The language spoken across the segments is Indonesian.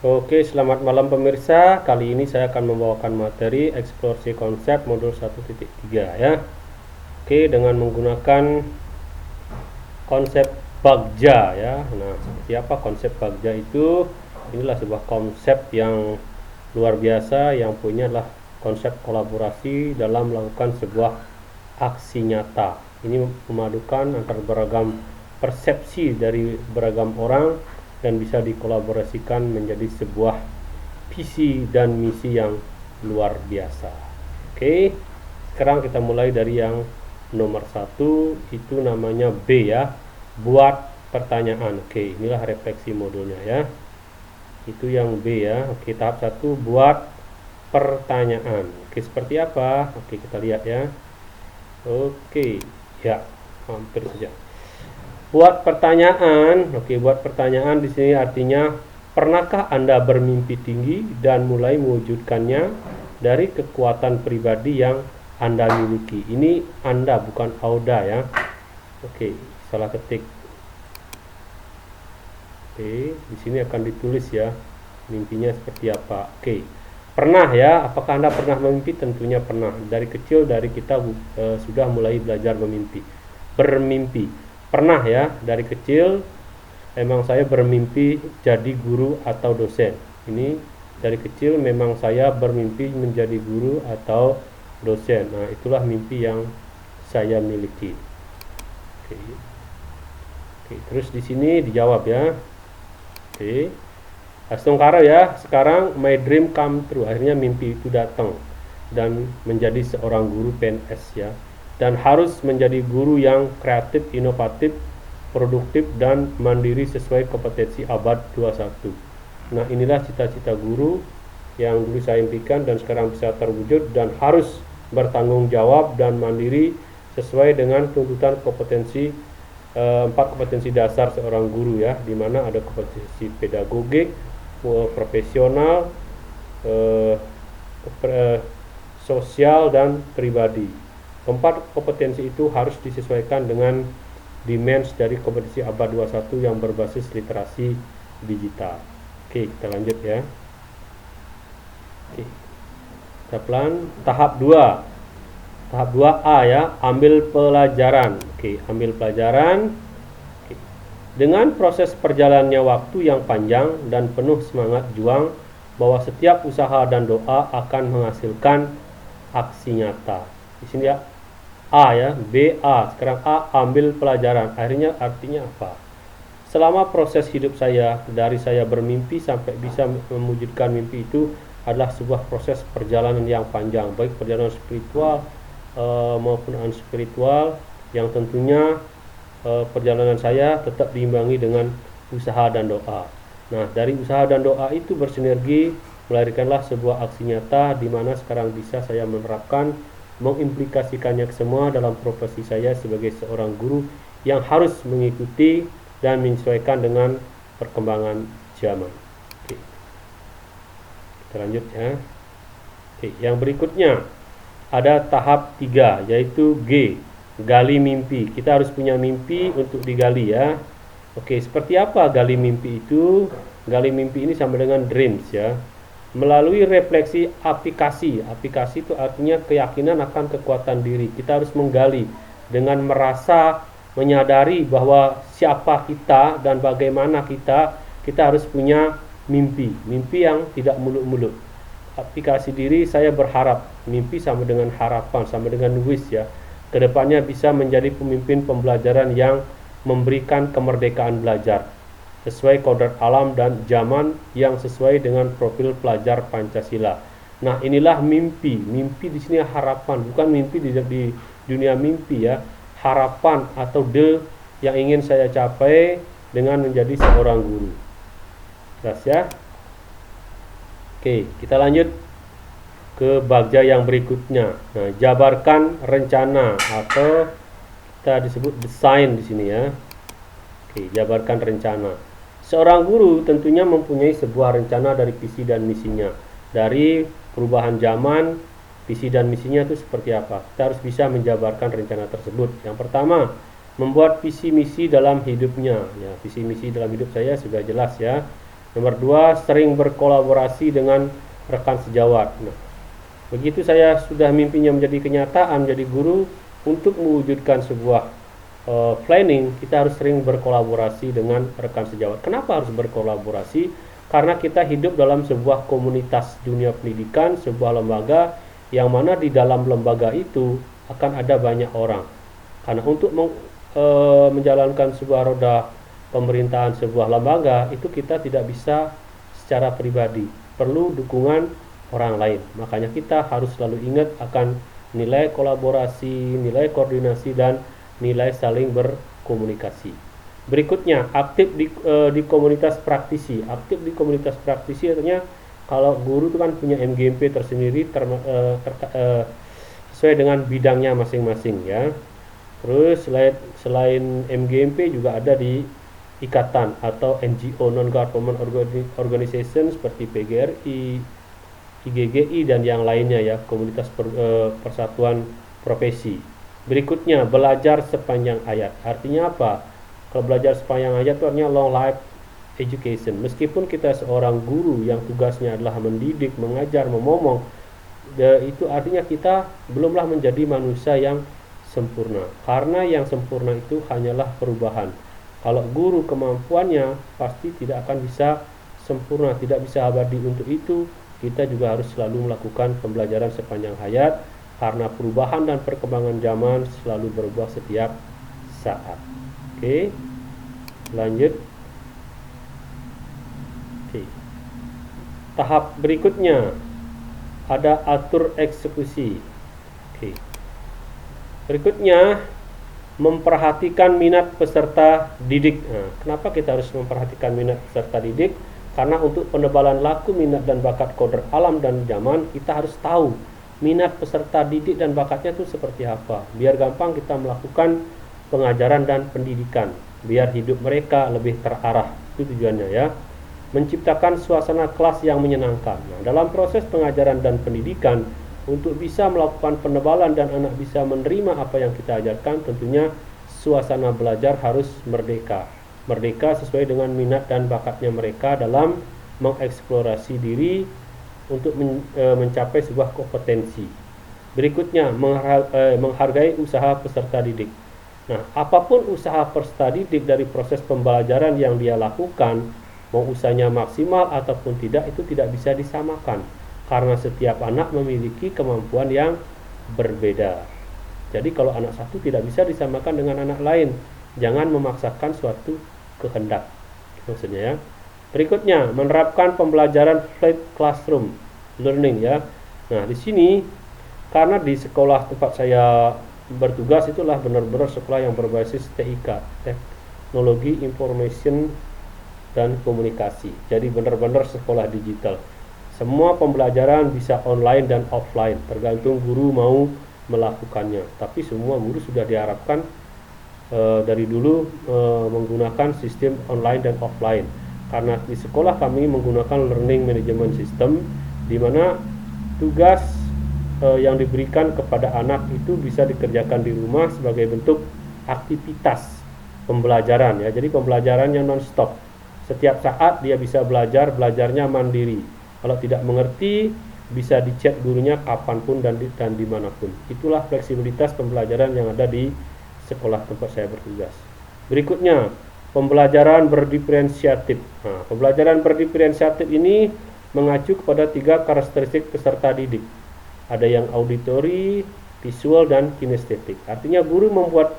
Oke, selamat malam pemirsa. Kali ini saya akan membawakan materi eksplorasi konsep modul 1.3 ya. Oke, dengan menggunakan konsep bagja ya. Nah, seperti apa konsep bagja itu? Inilah sebuah konsep yang luar biasa yang punya adalah konsep kolaborasi dalam melakukan sebuah aksi nyata. Ini memadukan antara beragam persepsi dari beragam orang dan bisa dikolaborasikan menjadi sebuah visi dan misi yang luar biasa. Oke, sekarang kita mulai dari yang nomor 1, itu namanya B ya, buat pertanyaan. Oke, inilah refleksi modulnya ya, itu yang B ya. Oke, tahap 1 buat pertanyaan. Oke, seperti apa? Oke, kita lihat ya. Oke, ya, hampir saja. Buat pertanyaan. Oke, buat pertanyaan di sini artinya pernahkah Anda bermimpi tinggi dan mulai mewujudkannya dari kekuatan pribadi yang Anda miliki? Ini Anda, bukan Auda ya. Oke, salah ketik. Oke, di sini akan ditulis ya mimpinya seperti apa. Oke. Pernah ya, apakah Anda pernah memimpi? Tentunya pernah. Dari kecil dari kita sudah mulai belajar memimpi. Bermimpi. Pernah ya, dari kecil emang saya bermimpi jadi guru atau dosen. Ini dari kecil memang saya bermimpi menjadi guru atau dosen. Nah, itulah mimpi yang saya miliki. Oke. Oke, terus di sini dijawab ya. Oke. Astungkara ya, sekarang my dream come true. Akhirnya mimpi itu datang dan menjadi seorang guru PNS ya. Dan harus menjadi guru yang kreatif, inovatif, produktif, dan mandiri sesuai kompetensi abad 21. Nah, inilah cita-cita guru yang dulu saya impikan dan sekarang bisa terwujud, dan harus bertanggung jawab dan mandiri sesuai dengan tuntutan kompetensi 4 kompetensi dasar seorang guru ya, di mana ada kompetensi pedagogik, profesional, sosial, dan pribadi. Keempat kompetensi itu harus disesuaikan dengan demands dari kompetensi abad 21 yang berbasis literasi digital. Oke, kita lanjut ya. Oke. Kita pelan. Tahap 2. Tahap 2A ya, ambil pelajaran. Oke, ambil pelajaran. Oke. Dengan proses perjalannya waktu yang panjang dan penuh semangat juang, bahwa setiap usaha dan doa akan menghasilkan aksi nyata. Di sini ya, A ya, B, A. Sekarang A, ambil pelajaran. Akhirnya artinya apa? Selama proses hidup saya, dari saya bermimpi sampai bisa mewujudkan mimpi itu adalah sebuah proses perjalanan yang panjang, baik perjalanan spiritual maupun unspiritual, yang tentunya perjalanan saya tetap diimbangi dengan usaha dan doa. Nah, dari usaha dan doa itu bersinergi melahirkanlah sebuah aksi nyata, di mana sekarang bisa saya menerapkan, mengimplikasikannya ke semua dalam profesi saya sebagai seorang guru yang harus mengikuti dan menyesuaikan dengan perkembangan zaman. Oke. Kita lanjut ya. Oke, yang berikutnya ada tahap 3, yaitu G, gali mimpi. Kita harus punya mimpi untuk digali ya. Oke, seperti apa gali mimpi itu? Gali mimpi ini sama dengan dreams ya. Melalui refleksi aplikasi itu artinya keyakinan akan kekuatan diri. Kita harus menggali dengan merasa menyadari bahwa siapa kita dan bagaimana kita harus punya mimpi yang tidak muluk-muluk. Aplikasi diri, saya berharap, mimpi sama dengan harapan, sama dengan wish ya, kedepannya bisa menjadi pemimpin pembelajaran yang memberikan kemerdekaan belajar sesuai kodrat alam dan zaman yang sesuai dengan profil pelajar Pancasila. Nah, inilah mimpi. Mimpi di sini harapan, bukan mimpi di dunia mimpi ya. Harapan atau yang ingin saya capai dengan menjadi seorang guru. Jelas ya? Oke, kita lanjut ke bagja yang berikutnya. Nah, jabarkan rencana atau kita disebut desain di sini ya. Oke, jabarkan rencana. Seorang guru tentunya mempunyai sebuah rencana dari visi dan misinya. Dari perubahan zaman, visi dan misinya itu seperti apa? Kita harus bisa menjabarkan rencana tersebut. Yang pertama, membuat visi misi dalam hidupnya. Ya, visi misi dalam hidup saya sudah jelas ya. Nomor 2, sering berkolaborasi dengan rekan sejawat. Nah, begitu saya sudah mimpinya menjadi kenyataan, menjadi guru, untuk mewujudkan sebuah planning, kita harus sering berkolaborasi dengan rekan sejawat. Kenapa harus berkolaborasi? Karena kita hidup dalam sebuah komunitas dunia pendidikan, sebuah lembaga, yang mana di dalam lembaga itu akan ada banyak orang. Karena untuk menjalankan sebuah roda pemerintahan sebuah lembaga, itu kita tidak bisa secara pribadi, perlu dukungan orang lain. Makanya kita harus selalu ingat akan nilai kolaborasi, nilai koordinasi, dan nilai saling berkomunikasi. Berikutnya, aktif di komunitas praktisi. Aktif di komunitas praktisi artinya kalau guru itu kan punya MGMP tersendiri sesuai dengan bidangnya masing-masing ya. Terus selain MGMP juga ada di ikatan atau NGO, non government organization, seperti PGRI, IGGI, dan yang lainnya ya, komunitas persatuan profesi. Berikutnya, belajar sepanjang hayat. Artinya apa? Kalau belajar sepanjang hayat itu artinya long life education. Meskipun kita seorang guru yang tugasnya adalah mendidik, mengajar, memomong, itu artinya kita belumlah menjadi manusia yang sempurna. Karena yang sempurna itu hanyalah perubahan. Kalau guru kemampuannya pasti tidak akan bisa sempurna, tidak bisa abadi. Untuk itu kita juga harus selalu melakukan pembelajaran sepanjang hayat, karena perubahan dan perkembangan zaman selalu berubah setiap saat. Oke, lanjut. Oke. Tahap berikutnya ada atur eksekusi. Oke. Berikutnya, memperhatikan minat peserta didik. Nah, kenapa kita harus memperhatikan minat peserta didik? Karena untuk penebalan laku, minat, dan bakat kodrat alam dan zaman, kita harus tahu minat peserta didik dan bakatnya itu seperti apa. Biar gampang kita melakukan pengajaran dan pendidikan. Biar hidup mereka lebih terarah. Itu tujuannya ya. Menciptakan suasana kelas yang menyenangkan. Nah, dalam proses pengajaran dan pendidikan, untuk bisa melakukan penebalan dan anak bisa menerima apa yang kita ajarkan, tentunya suasana belajar harus merdeka. Merdeka sesuai dengan minat dan bakatnya mereka dalam mengeksplorasi diri untuk mencapai sebuah kompetensi. Berikutnya, menghargai usaha peserta didik. Nah, apapun usaha peserta didik dari proses pembelajaran yang dia lakukan, mau usahanya maksimal ataupun tidak, itu tidak bisa disamakan. Karena setiap anak memiliki kemampuan yang berbeda. Jadi kalau anak satu tidak bisa disamakan dengan anak lain. Jangan memaksakan suatu kehendak. Maksudnya ya. Berikutnya, menerapkan pembelajaran flipped classroom learning ya. Nah, di sini karena di sekolah tempat saya bertugas itulah benar-benar sekolah yang berbasis TIK, Teknologi Information dan Komunikasi. Jadi benar-benar sekolah digital. Semua pembelajaran bisa online dan offline, tergantung guru mau melakukannya. Tapi semua guru sudah diharapkan dari dulu menggunakan sistem online dan offline. Karena di sekolah kami menggunakan learning management system, di mana tugas yang diberikan kepada anak itu bisa dikerjakan di rumah sebagai bentuk aktivitas pembelajaran ya. Jadi pembelajarannya non-stop. Setiap saat dia bisa belajarnya mandiri. Kalau tidak mengerti, bisa dicek gurunya kapanpun dan dimanapun. Itulah fleksibilitas pembelajaran yang ada di sekolah tempat saya bertugas. Berikutnya, pembelajaran berdiferensiatif. Nah, pembelajaran berdiferensiatif ini mengacu kepada 3 karakteristik peserta didik. Ada yang auditory, visual, dan kinestetik. Artinya guru membuat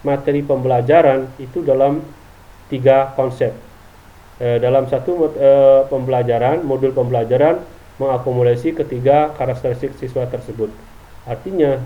materi pembelajaran itu dalam 3 konsep. Dalam satu pembelajaran, modul pembelajaran mengakumulasi ketiga karakteristik siswa tersebut. Artinya,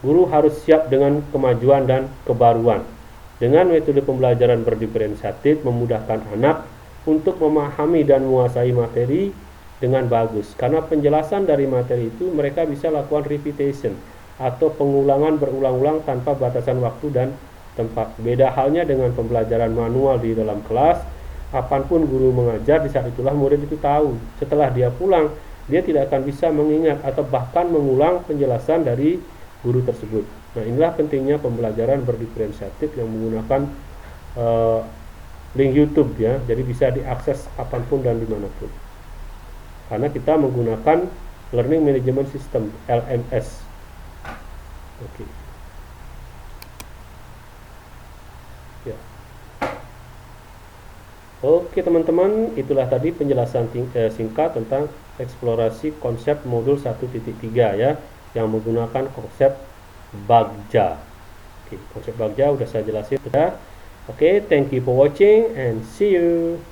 guru harus siap dengan kemajuan dan kebaruan. Dengan metode pembelajaran berdiferensiatif memudahkan anak untuk memahami dan menguasai materi dengan bagus. Karena penjelasan dari materi itu mereka bisa lakukan repetition atau pengulangan berulang-ulang tanpa batasan waktu dan tempat. Beda halnya dengan pembelajaran manual di dalam kelas. Kapanpun guru mengajar, di saat itulah murid itu tahu. Setelah dia pulang, dia tidak akan bisa mengingat atau bahkan mengulang penjelasan dari guru tersebut. Nah, inilah pentingnya pembelajaran berdiferensiatif yang menggunakan link YouTube ya, jadi bisa diakses kapanpun dan dimanapun. Karena kita menggunakan Learning Management System LMS. Oke. Ya. Oke teman-teman, itulah tadi penjelasan singkat tentang eksplorasi konsep modul 1.3 ya, yang menggunakan konsep Bagja. Oke, konsep Bagja udah saya jelasin sudah. Oke, thank you for watching and see you.